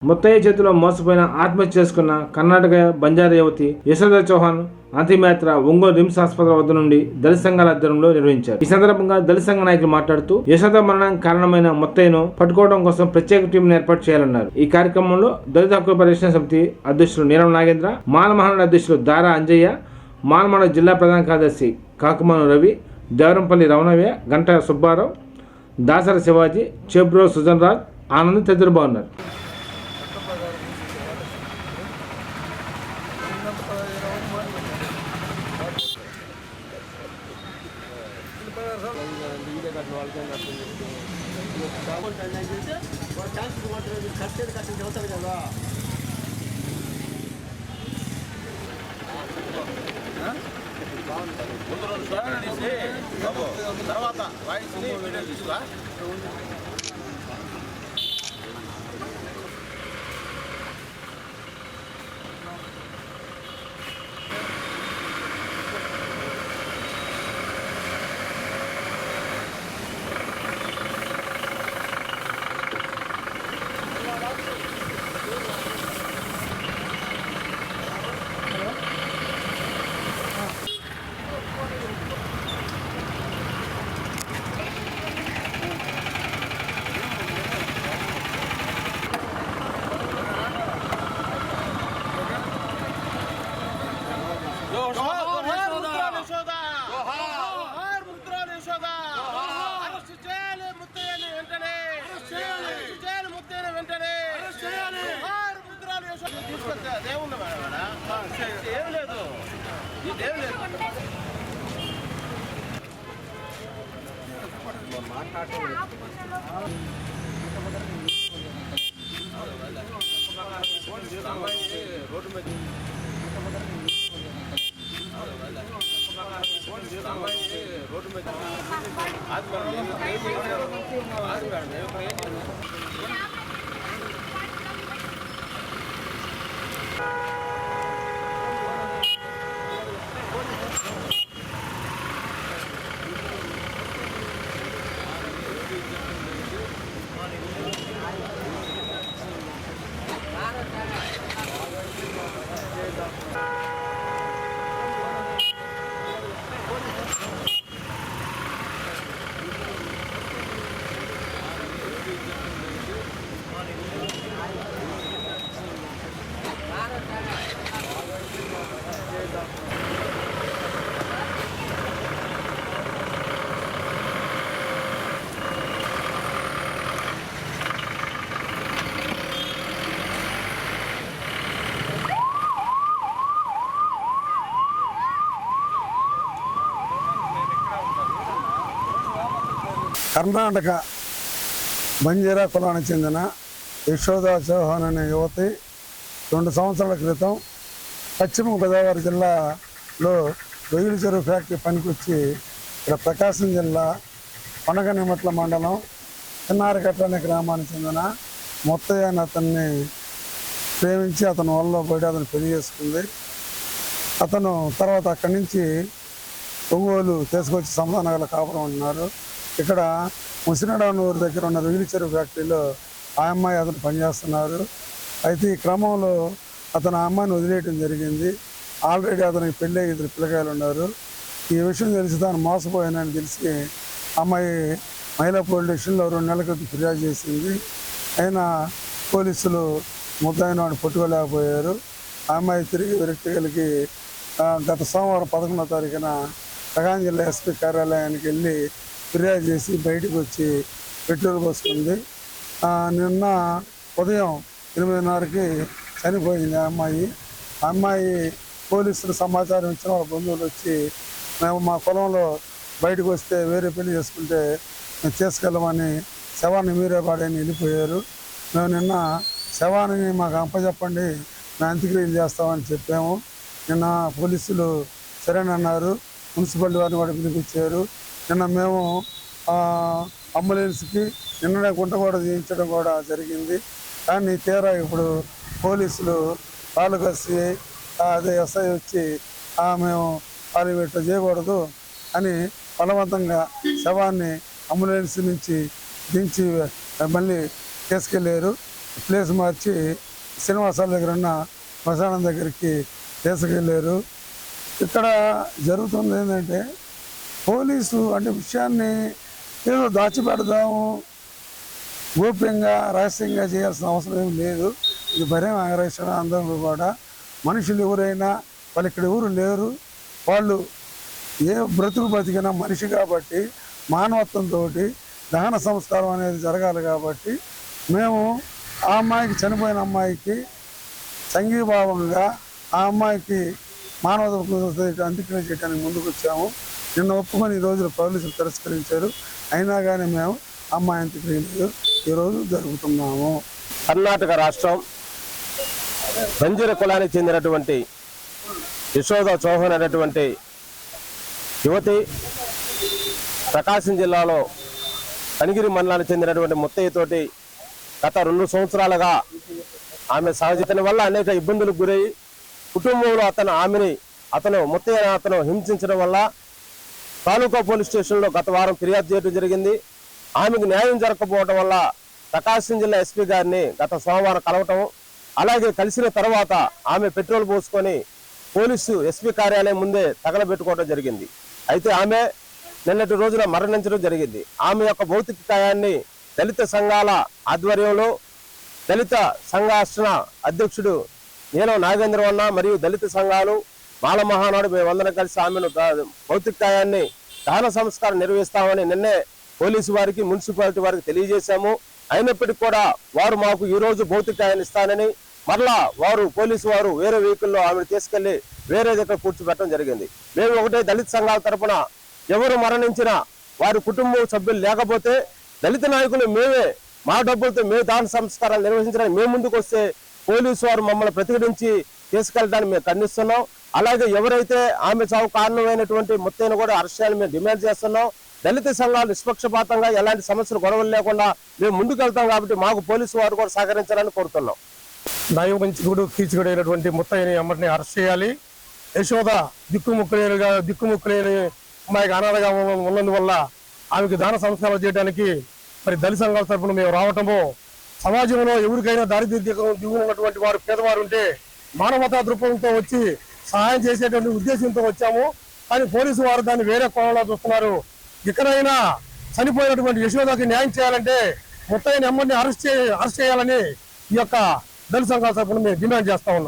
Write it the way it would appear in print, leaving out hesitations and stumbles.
ముత్తయ్య చేతిలో మోసపోయిన ఆత్మహత్య చేసుకున్న కర్ణాటక బంజారా యువతి యశోద చౌహాన్ అంతిమయాత్ర ఒంగోలు రిమ్స్ ఆసుపత్రి వద్ద నుండి దళిత సంఘాల ఆధ్వర్యంలో నిర్వహించారు. ఈ సందర్భంగా దళిత సంఘ నాయకులు మాట్లాడుతూ యశోద మరణానికి కారణమైన ముత్తయ్యను పట్టుకోవడం కోసం ప్రత్యేక టీంను ఏర్పాటు చేయాలన్నారు. ఈ కార్యక్రమంలో దళిత హక్కుల పరిరక్షణ సమితి అధ్యక్షులు నీలం నాగేంద్ర, మాలమహానాడు అధ్యక్షులు దారా అంజయ్య, మాలమహానాడు జిల్లా ప్రధాన కార్యదర్శి కాకుమాను రవి, దేవరంపల్లి రమణయ్య, గంట సుబ్బారావు, దాసర శివాజీ, చేబ్రో సుజన్ రాజ్, ఆనంద్ తదితరులు బాగున్నారు. తర్వాత వాయిస్ని వీడియో తీసుకురా. ఏం లేదు రోడ్డు మీద రోడ్డు మీద కర్ణాటక బంజారా కులానికి చెందిన యశోద చౌహాన్ అనే యువతి 2 సంవత్సరాల క్రితం పశ్చిమ గోదావరి జిల్లాలో రొయ్యల చెరువు ఫ్యాక్టరీ పనికొచ్చి ఇక్కడ ప్రకాశం జిల్లా పనగనిమట్ల మండలం చిన్నారకట్ల అనే గ్రామానికి చెందిన ముత్తయ్య అని అతన్ని ప్రేమించి అతను వల్ల పడి అతను పెళ్లి చేసుకుంది. అతను తర్వాత అక్కడి నుంచి ఒంగోలు తీసుకొచ్చి సమాధానగల కాపురం ఉంటున్నారు. ఇక్కడ ముసినడానూరు దగ్గర ఉన్న రొయ్యల చెరువు ఫ్యాక్టరీలో ఆ అమ్మాయి అతను పనిచేస్తున్నారు. అయితే ఈ క్రమంలో అతను ఆ అమ్మాయిని వదిలేయటం జరిగింది. ఆల్రెడీ అతనికి పెళ్ళి 2 పిల్లకాయలు ఉన్నారు. ఈ విషయం తెలిసి తాను మోసపోయానని తెలిసి అమ్మాయి మహిళా పోలీస్ స్టేషన్లో 2 నెలల క్రితం ఫిర్యాదు చేసింది. అయినా పోలీసులు ముద్దాయిని వాడిని పట్టుకోలేకపోయారు. ఆ అమ్మాయి తిరిగి విరక్తి కలిగి గత సోమవారం 11వ తారీఖున ప్రకాశం జిల్లా ఎస్పీ కార్యాలయానికి వెళ్ళి ఫిర్యాదు చేసి బయటకు వచ్చి పెట్రోల్ పోసుకుంది. నిన్న ఉదయం 8:30కి చనిపోయింది ఆ అమ్మాయి. పోలీసులు సమాచారం ఇచ్చిన వాళ్ళ బంధువులు వచ్చి మేము మా పొలంలో బయటకు వస్తే వేరే పెళ్లి చేసుకుంటే మేము తీసుకెళ్ళమని శవాన్ని మీరే పాడని వెళ్ళిపోయారు. మేము నిన్న శవాన్ని మాకు అప్పచెప్పండి, మేము అంత్యక్రియలు చేస్తామని చెప్పాము. నిన్న పోలీసులు సరేనన్నారు. మున్సిపాలిటీ వారిని కూడా పిలిపించారు. నిన్న మేము అంబులెన్స్కి నిన్ననే గుంట కూడా చేయించడం కూడా జరిగింది. కానీ తీరా ఇప్పుడు పోలీసులు తాలూకాసి అదే ఎస్ఐ వచ్చి మేము పాలివేట్ చేయకూడదు అని బలవంతంగా శవాన్ని అంబులెన్స్ నుంచి దించి మళ్ళీ తీసుకెళ్ళారు. ప్లేస్ మార్చి శ్రీనివాసాల దగ్గర ఉన్న శ్మశానం దగ్గరికి తీసుకెళ్ళారు. ఇక్కడ జరుగుతుంది ఏంటంటే పోలీసు అంటే విషయాన్ని ఏదో దాచిపెడదాము, గోప్యంగా రహస్యంగా చేయాల్సిన అవసరం ఏమి లేదు. ఇది భయం ఆగరేషణ అందరూ కూడా మనుషులు ఎవరైనా వాళ్ళు ఇక్కడ ఎవరు లేరు, వాళ్ళు ఏ బ్రతికినా మనిషి కాబట్టి మానవత్వంతో దహన సంస్కారం అనేది జరగాలి కాబట్టి మేము ఆ అమ్మాయికి, చనిపోయిన అమ్మాయికి సంఘీభావంగా ఆ అమ్మాయికి మానవత అంత్యక్రియ చేయడానికి ముందుకు వచ్చాము. నిన్న ఒప్పుకొని ఈ రోజున పోలీసులు తిరస్కరించారు. అయినా కానీ మేము అమ్మాయి అంత్యక్రియలు ఈరోజు జరుపుతున్నాము. కర్ణాటక రాష్ట్రం బంజారా కులానికి చెందినటువంటి యశోద చౌహాన్ అనేటువంటి యువతి ప్రకాశం జిల్లాలో కనిగిరి మండలానికి చెందినటువంటి ముత్తయ్యతోటి గత 2 సంవత్సరాలుగా ఆమె సహజీవనం వల్ల అనేక ఇబ్బందులకు గురై కుటుంబంలో అతను ముత్తయ్య హింసించడం వల్ల తాలూకా పోలీస్ స్టేషన్లో గత వారం ఫిర్యాదు చేయడం జరిగింది. ఆమెకు న్యాయం జరగకపోవడం వల్ల ప్రకాశం జిల్లా ఎస్పీ గారిని గత సోమవారం కలవటం, అలాగే కలిసిన తర్వాత ఆమె పెట్రోల్ పోసుకొని పోలీసు ఎస్పీ కార్యాలయం ముందే తగలబెట్టుకోవడం జరిగింది. అయితే ఆమె నిన్నటి రోజున మరణించడం జరిగింది. ఆమె యొక్క భౌతిక కాయాన్ని దళిత సంఘాల ఆధ్వర్యంలో దళిత సంఘాష్టన అధ్యక్షుడు నీలం నాగేంద్రవన్న మరియు దళిత సంఘాలు మాల మహానాడు మేమందరం కలిసి ఆమెను భౌతిక కాయాన్ని దహన సంస్కారం నిర్వహిస్తామని నిన్నే పోలీసు వారికి, మున్సిపాలిటీ వారికి తెలియజేశాము. అయినప్పటికీ కూడా వారు మాకు ఈ రోజు భౌతిక కాయాన్ని ఇస్తానని మరలా పోలీసు వారు వేరే వెహికల్లో ఆమెను తీసుకెళ్లి వేరే దగ్గర కూర్చోబెట్టడం జరిగింది. మేము ఒకటే దళిత సంఘాల తరఫున ఎవరు మరణించినా వారి కుటుంబ సభ్యులు లేకపోతే దళిత నాయకులు మేమే మా డబ్బులతో మేము దాన సంస్కారాలు నిర్వహించడానికి మేము ముందుకు వస్తే పోలీసు వారు మమ్మల్ని ప్రతిఘటించి తీసుకెళ్ళడానికి మేము ఖండిస్తున్నాం. అలాగే ఎవరైతే ఆమె చావు కారణమైనటువంటి ముత్తయ్యను కూడా అరెస్ట్ చేయాలని మేము డిమాండ్ చేస్తున్నాం. దళిత సంఘాలు నిష్పక్షపాతంగా ఎలాంటి సమస్యలు గొడవలు లేకుండా మేము ముందుకు వెళ్తాం కాబట్టి మాకు పోలీసు వారు కూడా సహకరించాలని కోరుతున్నాం. దైవవంచకుడు కీచుకుడైనటువంటి ముత్తయ్యని అమ్మటిని అరెస్ట్ చేయాలి. యశోద దిక్కుముక్కులేని అమ్మాయికి అనాథగా ఉన్నందువల్ల ఆమెకి దాన సంస్కారాలు చేయడానికి మరి దళిత సంఘాల తరఫున మేము రావటము, సమాజంలో ఎవరికైనా దారిద్ర్యం ఉన్నటువంటి వారు పేదవారు ఉంటే మానవతా దృక్పథంతో వచ్చి సహాయం చేసేటువంటి ఉద్దేశంతో వచ్చాము. కానీ పోలీసు వారు దాన్ని వేరే కోణంలో చూస్తున్నారు. ఇక్కడైనా చనిపోయినటువంటి యశోదకి న్యాయం చేయాలంటే ముత్తయ్యని అమ్మని అరెస్ట్ చేయాలని ఈ యొక్క దళిత సంఘాల తరఫున మేము డిమాండ్ చేస్తా ఉన్నాం.